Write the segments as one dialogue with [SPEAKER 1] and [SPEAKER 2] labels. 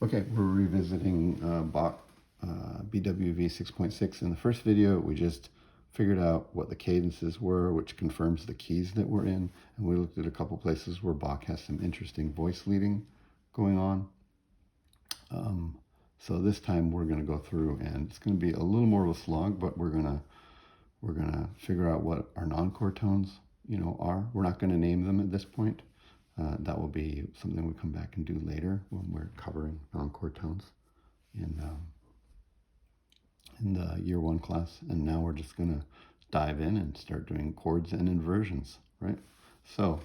[SPEAKER 1] Okay, we're revisiting Bach BWV 6.6. In the first video, we just figured out what the cadences were, which confirms the keys that we're in. And we looked at a couple places where Bach has some interesting voice leading going on. So this time we're going to go through, and it's going to be a little more of a slog, but we're gonna figure out what our non-chord tones, are. We're not going to name them at this point. That will be something we come back and do later when we're covering non-chord tones in the year one class. And now we're just going to dive in and start doing chords and inversions, right? So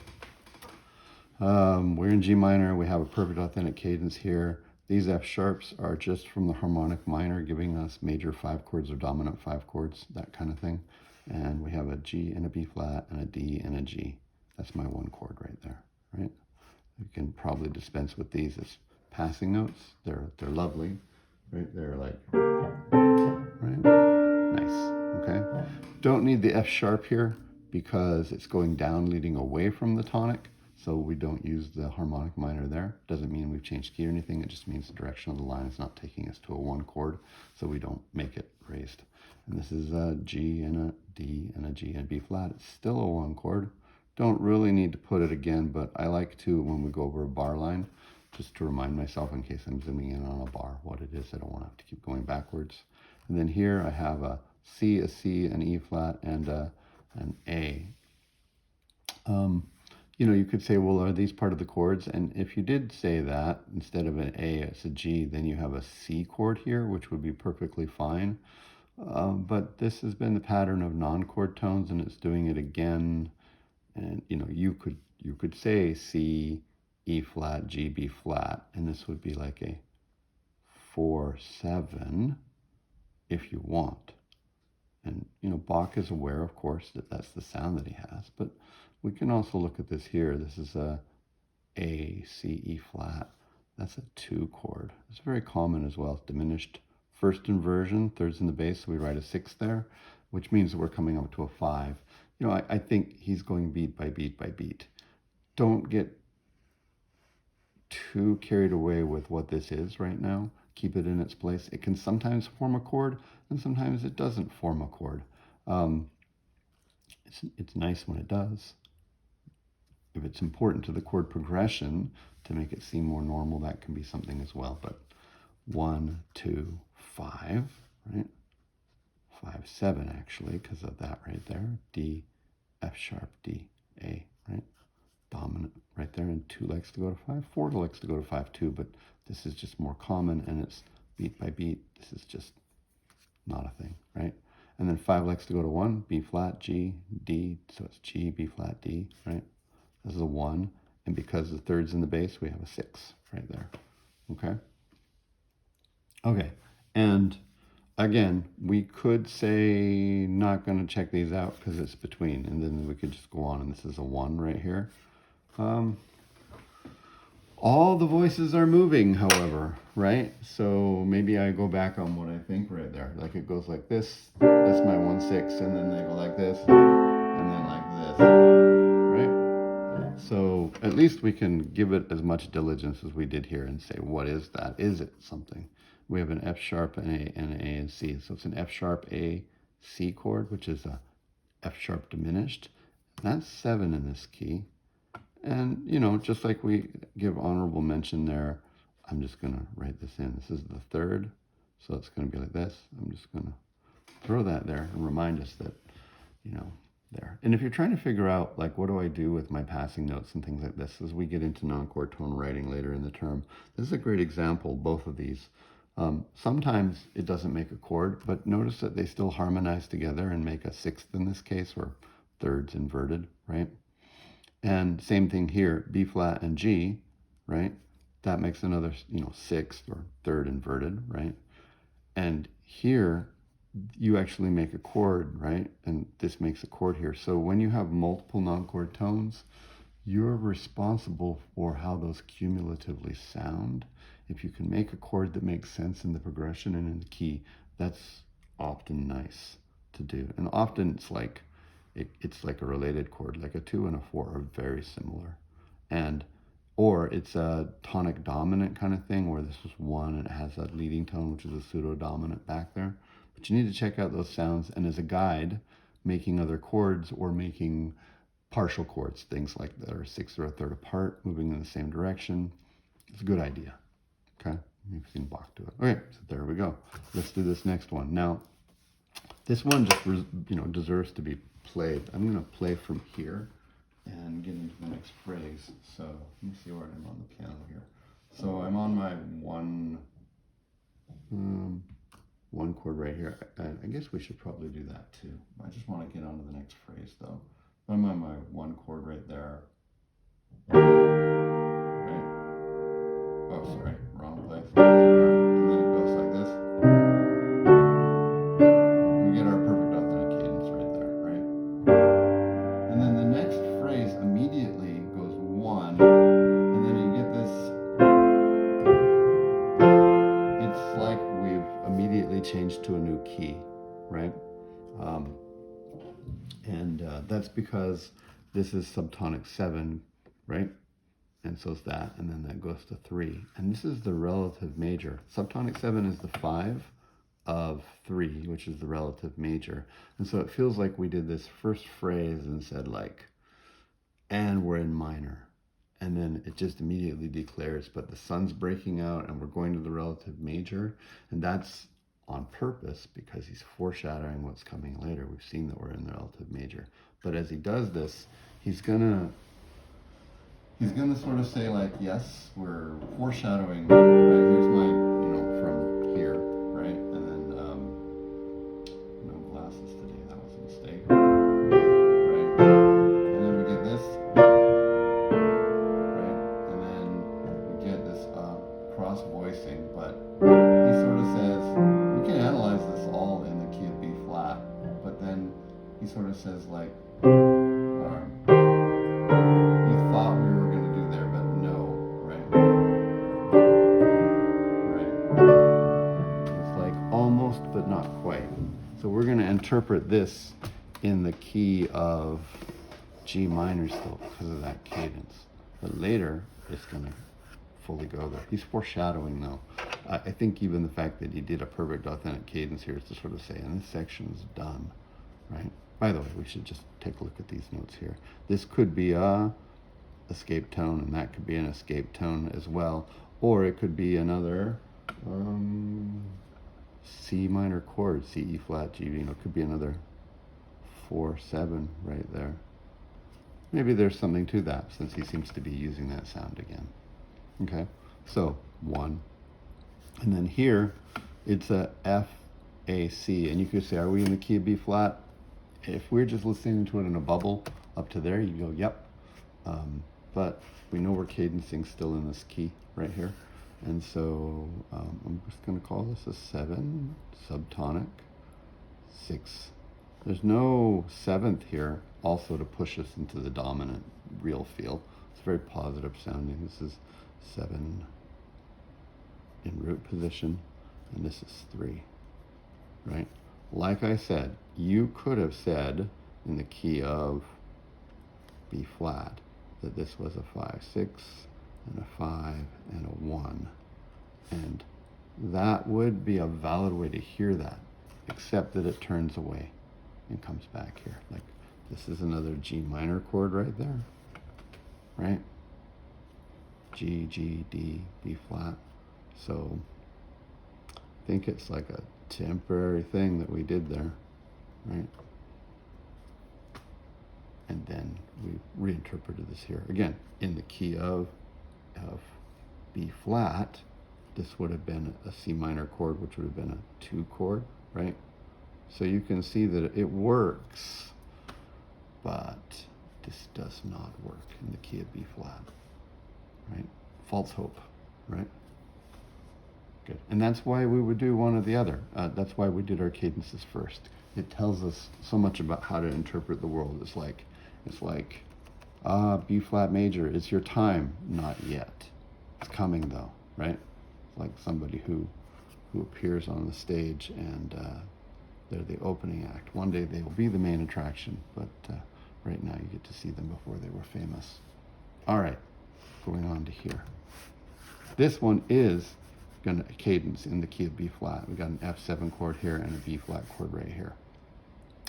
[SPEAKER 1] we're in G minor. We have a perfect authentic cadence here. These F sharps are just from the harmonic minor, giving us major 5 chords or dominant 5 chords, that kind of thing. And we have a G and a B flat and a D and a G. That's my 1 chord right there, right? You can probably dispense with these as passing notes. They're lovely, right? They're like, right? Nice, okay? Don't need the F sharp here because it's going down, leading away from the tonic. So we don't use the harmonic minor there. Doesn't mean we've changed key or anything. It just means the direction of the line is not taking us to a 1 chord, so we don't make it raised. And this is a G and a D and a G and a B flat. It's still a 1 chord. Don't really need to put it again, but I like to, when we go over a bar line, just to remind myself in case I'm zooming in on a bar, what it is. I don't want to have to keep going backwards. And then here I have a C, an E flat, and an A. You could say, well, are these part of the chords? And if you did say that, instead of an A, it's a G, then you have a C chord here, which would be perfectly fine. But this has been the pattern of non-chord tones, and it's doing it again. And, you could say C, E flat, G, B flat, and this would be like a 4/7 if you want. And, Bach is aware, of course, that that's the sound that he has, but we can also look at this here. This is a C, E flat. That's a 2 chord. It's very common as well. It's diminished first inversion, thirds in the bass, so we write a 6 there, which means that we're coming up to a 5. I think he's going beat by beat by beat. Don't get too carried away with what this is right now. Keep it in its place. It can sometimes form a chord, and sometimes it doesn't form a chord. It's nice when it does. If it's important to the chord progression to make it seem more normal, that can be something as well. But 1, 2, 5, right? 5/7 actually, because of that right there. D, F sharp, D, A, right? Dominant right there, and 2 likes to go to 5. 4 likes to go to 5 too, but this is just more common, and it's beat by beat. This is just not a thing, right? And then 5 likes to go to 1, B flat, G, D, so it's G, B flat, D, right? This is a 1, and because the third's in the bass, we have a 6 right there, okay? Okay, and again, we could say not going to check these out because it's between, and then we could just go on, and this is a 1 right here. All the voices are moving, however, right? So maybe I go back on what I think right there. Like it goes like this, that's my 1/6, and then they go like this, and then like this, right? So at least we can give it as much diligence as we did here and say, what is that? Is it something? We have an F sharp and an A and C. So it's an F sharp A C chord, which is a F sharp diminished. That's 7 in this key. And, just like we give honorable mention there, I'm just going to write this in. This is the 3rd, so it's going to be like this. I'm just going to throw that there and remind us that, there. And if you're trying to figure out, like, what do I do with my passing notes and things like this, as we get into non-chord tone writing later in the term, this is a great example, both of these. Sometimes it doesn't make a chord, but notice that they still harmonize together and make a 6th in this case, or thirds inverted, right? And same thing here, B flat and G, right? That makes another, 6th or 3rd inverted, right? And here, you actually make a chord, right? And this makes a chord here. So when you have multiple non-chord tones, you're responsible for how those cumulatively sound. If you can make a chord that makes sense in the progression and in the key, that's often nice to do. And often it's like a related chord, like a 2 and a 4 are very similar. And or it's a tonic dominant kind of thing where this is 1 and it has that leading tone, which is a pseudo dominant back there. But you need to check out those sounds, and as a guide, making other chords or making partial chords, things like that are 1/6 or 1/3 apart, moving in the same direction. It's a good idea. Okay, you've seen Bach do it. Okay, so there we go. Let's do this next one. Now, this one just deserves to be played. I'm going to play from here and get into the next phrase. So let me see where I'm on the piano here. So I'm on my one chord right here. I guess we should probably do that too. I just want to get on to the next phrase though. I'm on my 1 chord right there. Right? Oh, sorry, wrong place. And then it goes like this. We get our perfect authentic cadence right there, right? And then the next phrase immediately goes 1, and then you get this. It's like we've immediately changed to a new key, right? That's because this is subtonic 7, right? And so is that, and then that goes to 3. And this is the relative major. Subtonic 7 is the 5 of 3, which is the relative major. And so it feels like we did this first phrase and said like, and we're in minor. And then it just immediately declares, but the sun's breaking out and we're going to the relative major. And that's on purpose because he's foreshadowing what's coming later. We've seen that we're in the relative major. But as he does this, he's gonna sort of say like, yes, we're foreshadowing, right? Here's my, from here, right? And then, no glasses today, that was a mistake, right? And then we get this, right? And then we get this cross voicing, but he sort of says, we can analyze this all in the key of B flat, but then he sort of says like, you thought we were going to do there, but no, right? Right. It's like almost, but not quite. So we're going to interpret this in the key of G minor still because of that cadence. But later, it's going to fully go there. He's foreshadowing though. I think even the fact that he did a perfect authentic cadence here is to sort of say, and this section's done, right? By the way, we should just take a look at these notes here. This could be a escape tone, and that could be an escape tone as well, or it could be another C minor chord, C, E flat, G, it could be another 4/7 right there. Maybe there's something to that since he seems to be using that sound again. Okay, so 1, and then here it's a F, A, C, and you could say, are we in the key of B flat? If we're just listening to it in a bubble up to there, you go, yep. But we know we're cadencing still in this key right here. And so I'm just going to call this a 7, subtonic, 6. There's no 7th here also to push us into the dominant real feel. It's very positive sounding. This is 7 in root position, and this is 3, right? Like I said, you could have said in the key of B flat that this was a 5/6 and a 5 and a 1. And that would be a valid way to hear that, except that it turns away and comes back here. Like this is another G minor chord right there, right? G, G, D, B flat. So I think it's like a temporary thing that we did there, right? And then we reinterpreted this here. Again, in the key of B flat, this would have been a C minor chord, which would have been a 2 chord, right? So you can see that it works, but this does not work in the key of B flat, right? False hope, right? Good. And that's why we would do one or the other. That's why we did our cadences first. It tells us so much about how to interpret the world. It's like, B flat major, it's your time. Not yet. It's coming though, right? It's like somebody who appears on the stage and they're the opening act. One day they will be the main attraction, but right now you get to see them before they were famous. All right. going on to here. This one is going to cadence in the key of B flat. We got an F7 chord here and a B flat chord right here.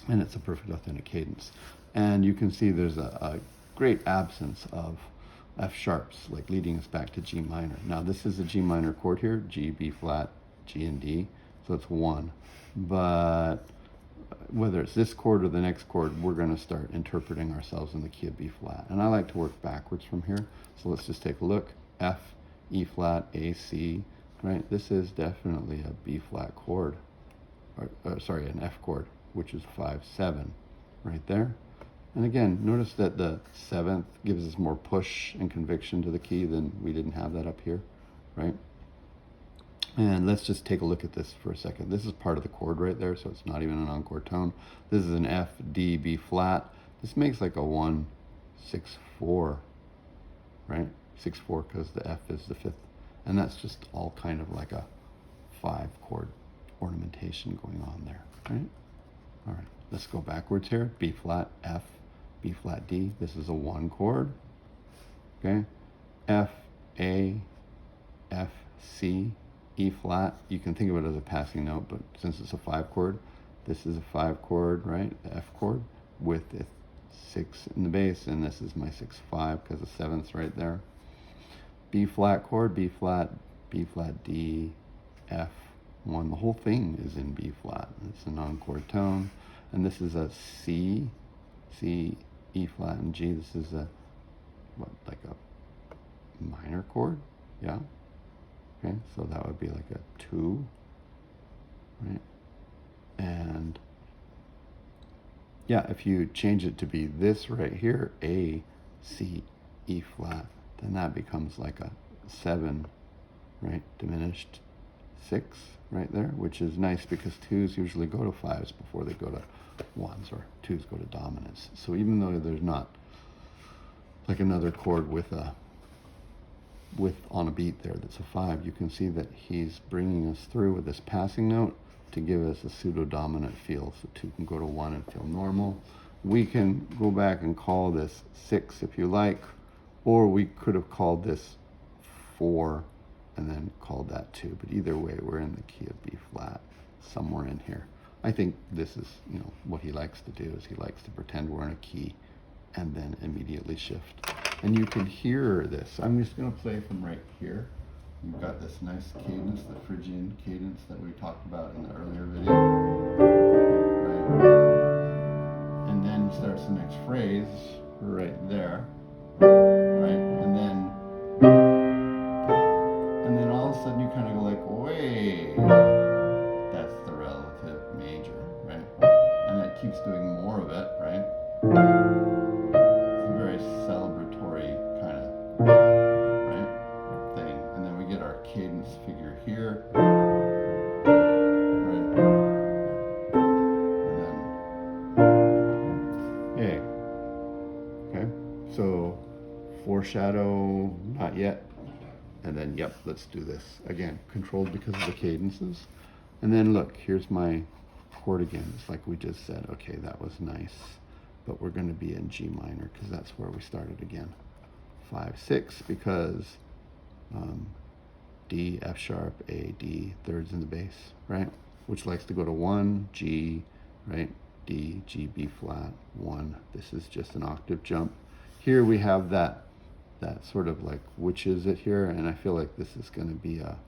[SPEAKER 1] And it's a perfect authentic cadence. And you can see there's a great absence of F sharps, like leading us back to G minor. Now this is a G minor chord here, G, B flat, G and D, so it's 1. But whether it's this chord or the next chord, we're going to start interpreting ourselves in the key of B flat. And I like to work backwards from here. So let's just take a look. F, E flat, A, C, right? This is definitely a B flat chord, or sorry, an F chord, which is 5-7 right there. And again, notice that the 7th gives us more push and conviction to the key than we didn't have that up here, right? And let's just take a look at this for a second. This is part of the chord right there, so it's not even an encore tone. This is an F, D, B flat. This makes like a 1, 6, 4, right? 6, 4 because the F is the 5th. And that's just all kind of like a 5 chord ornamentation going on there, right? All right, let's go backwards here. B flat, F, B flat, D. This is a 1 chord, okay? F, A, F, C, E flat. You can think of it as a passing note, but since it's a 5 chord, this is a 5 chord, right? The F chord with the 6 in the bass, and this is my 6-5 because the 7th's right there. B flat chord, B flat, D, F, 1. The whole thing is in B flat. It's a non-chord tone. And this is a C, C, E flat, and G. This is a, what, like a minor chord? Yeah. Okay, so that would be like a 2, right? And yeah, if you change it to be this right here, A, C, E flat, then that becomes like a 7, right? Diminished 6 right there, which is nice because 2s usually go to 5s before they go to 1s, or 2s go to dominants. So even though there's not like another chord with on a beat there that's a 5, you can see that he's bringing us through with this passing note to give us a pseudo-dominant feel. So 2 can go to 1 and feel normal. We can go back and call this 6 if you like, or we could have called this 4 and then called that 2. But either way, we're in the key of B flat, somewhere in here. I think this is, you know, what he likes to do is he likes to pretend we're in a key and then immediately shift. And you can hear this. I'm just going to play from right here. You've got this nice cadence, the Phrygian cadence that we talked about in the earlier video. Right? And then he starts the next phrase right there. Right? And then all of a sudden you kind of go like, wait, that's the relative major, right? And it keeps doing more of it, right? It's a very celebratory kind of, right, thing. And then we get our cadence figure here, right? And then, okay, so foreshadow, not yet. And then, yep, let's do this. Again, controlled because of the cadences. And then look, here's my chord again. It's like we just said, okay, that was nice. But we're going to be in G minor because that's where we started again. 5-6 because D, F sharp, A, D, thirds in the bass, right? Which likes to go to 1, G, right? D, G, B flat, 1. This is just an octave jump. Here we have that sort of like, which is it here? And I feel like this is going to be a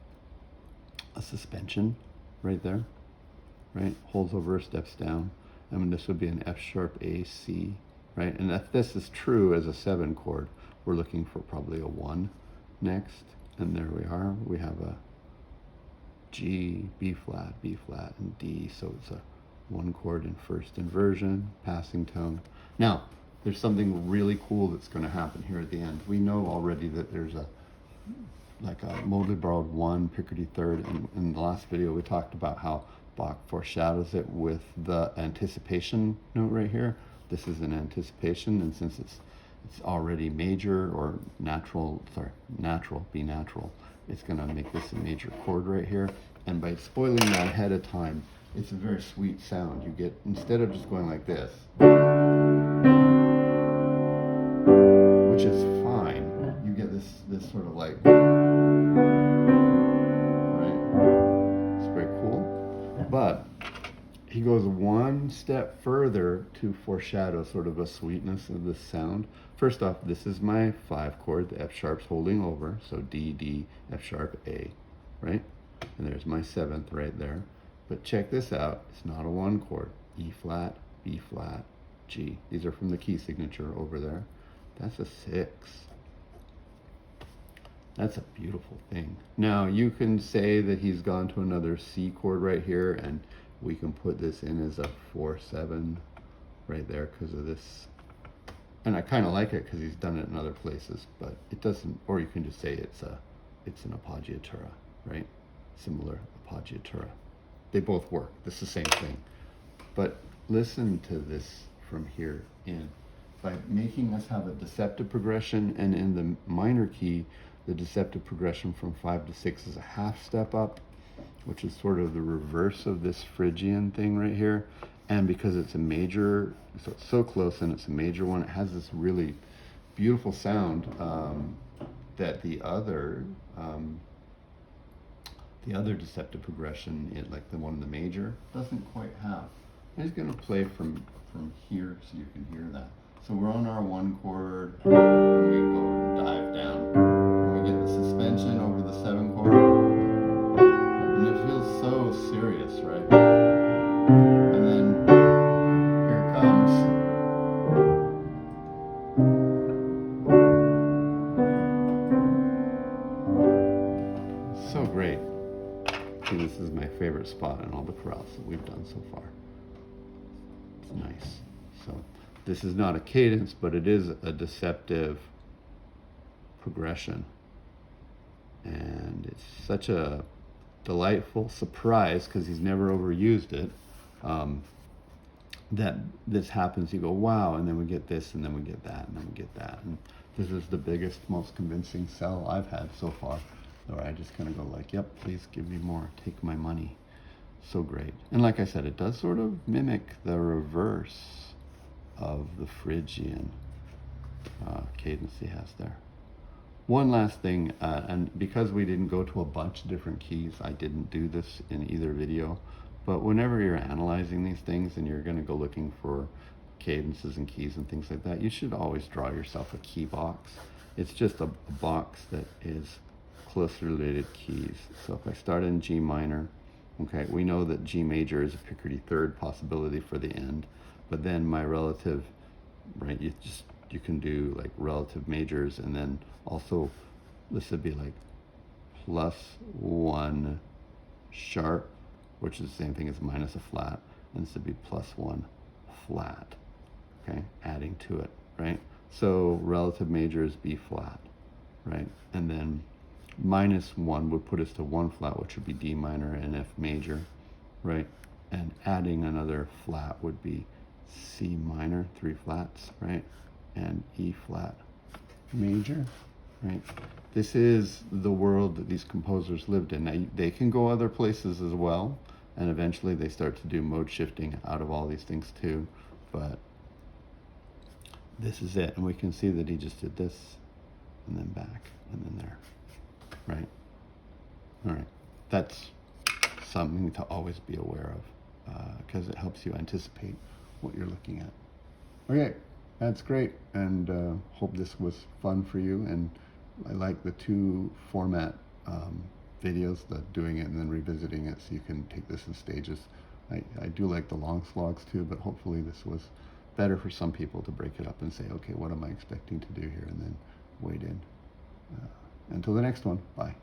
[SPEAKER 1] suspension right there, right? Holds over, steps down. I mean, this would be an F sharp, A, C, right? And if this is true as a 7 chord, we're looking for probably a 1 next. And there we are. We have a G, B flat, and D. So it's a 1 chord in first inversion, passing tone. Now, there's something really cool that's going to happen here at the end. We know already that there's a modally borrowed 1 picardy third. And in the last video, we talked about how Bach foreshadows it with the anticipation note right here. This is an anticipation, and since it's already major or natural, B natural, it's going to make this a major chord right here. And by spoiling that ahead of time, it's a very sweet sound. You get, instead of just going like this, which is fine, you get this step further to foreshadow sort of a sweetness of this sound. First off, this is my 5 chord, the F sharp's holding over, so D, D, F sharp, A, right? And there's my 7th right there. But check this out, it's not a 1 chord. E flat, B flat, G. These are from the key signature over there. That's a 6. That's a beautiful thing. Now you can say that he's gone to another C chord right here, and we can put this in as a 4/7 right there because of this. And I kind of like it because he's done it in other places, but it doesn't. Or you can just say it's an appoggiatura, right? Similar appoggiatura. They both work. It's the same thing. But listen to this from here in. By making us have a deceptive progression, and in the minor key, the deceptive progression from 5 to 6 is a half step up, which is sort of the reverse of this Phrygian thing right here. And because it's a major, so it's so close and it's a major one, it has this really beautiful sound that the other deceptive progression, like the one in the major, doesn't quite have. I'm just going to play from here so you can hear that. So we're on our 1 chord, and we go and dive down, and we get the suspension over the 7 chord, and it feels so serious, right? And then here it comes. So great. See, this is my favorite spot in all the chorales that we've done so far. It's nice. So this is not a cadence, but it is a deceptive progression. And it's such a delightful surprise because he's never overused it. That this happens, you go, wow, and then we get this, and then we get that, and then we get that. And this is the biggest, most convincing sell I've had so far. Where I just kind of go like, yep, please give me more, take my money. So great. And like I said, it does sort of mimic the reverse of the Phrygian cadence he has there. One last thing, and because we didn't go to a bunch of different keys, I didn't do this in either video, but whenever you're analyzing these things and you're going to go looking for cadences and keys and things like that, you should always draw yourself a key box. It's just a box that is closely related keys. So if I start in G minor, okay, we know that G major is a picardy 3rd possibility for the end, but then my relative, right, you can do like relative majors, and then also this would be like +1 sharp, which is the same thing as minus a flat, and this would be +1 flat, okay, adding to it, right? So relative major is B flat, right? And then -1 would put us to 1 flat, which would be D minor and F major, right? And adding another flat would be C minor, 3 flats, right? And E flat major, right? This is the world that these composers lived in. Now, they can go other places as well, and eventually they start to do mode shifting out of all these things too, but this is it. And we can see that he just did this, and then back, and then there, right? All right, that's something to always be aware of, because it helps you anticipate what you're looking at. Okay, that's great, and hope this was fun for you. And I like the 2 format videos, the doing it and then revisiting it, so you can take this in stages. I do like the long slogs too, but hopefully this was better for some people to break it up and say, okay, what am I expecting to do here, and then wade in. Until the next one, bye.